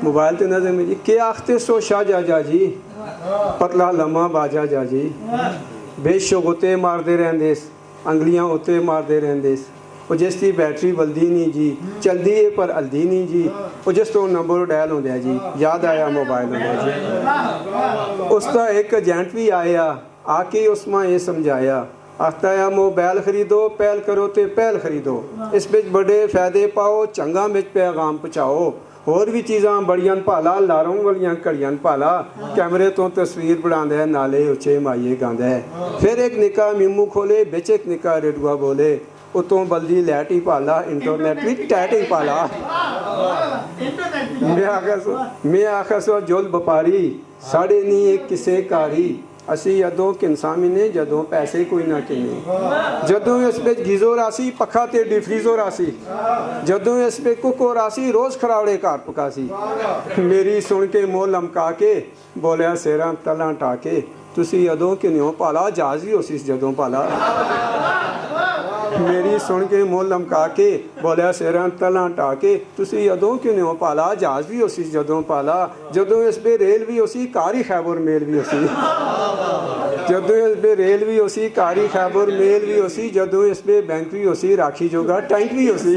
Mobile ते नजर में जी के आखते सो शाह जाजा जी पतला लम्मा बाजा जाजी बेशक उत्ते मारते रहंदे अंगलियां उत्ते मारते रहंदे ਉਹ ਜਿਸ ਦੀ बैटरी बलदी नहीं जी चलती है पर हल्दी नहीं जी ਉਹ जिस तो नंबर डायल होंदा जी याद आया मोबाइल होंदा जी उसका एक एजेंट भी आया आके उसमें ये समझाया आखता है मोबाइल खरीदो पहल करो तो पहल खरीदो इस बिच बड़े फायदे पाओ चंगा बिच पैगाम पहुँचाओ होर भी चीज़ां बड़ियां भाला लारों वालियां घड़ियां भाला कैमरे तो तस्वीर बनांदा है नाले उच्चे माइये गांदा है फिर एक निक्का मीमू खोले बिच एक निक्का रेडुआ बोले उतों बल्दी लैट ही पाला इंटरनेट भी टैट ही पाला मैं आखा सो जुल व्यापारी साढ़े नहीं एक किसे कारी असी यदों किनसामी ने जदों पैसे कोई ना किने जदों इस पे गीजो रासी पखा ते डिफ्रीजो रासी जदों इस पे कुको रासी रोज खरावड़े घर पकासी मेरी सुन के मोह लमका के बोलिया सिरा तला टाके तुसी यदों किन्यों पाला जहाज भी उसी जदों पाला मेरी सुन के मुँह लमका के बोलिया सिरा तला टाके तुसी यदों क्यों पाला जहाज भी उसी जदों पाला जदों इस पे रेल भी उसी कारी खैबर मेल भी उसी जदों इस पे रेल भी उसी कारी खैबर मेल भी उसी जदों इस पे बैंक भी उसी राखी जोगा टैंक भी उसी।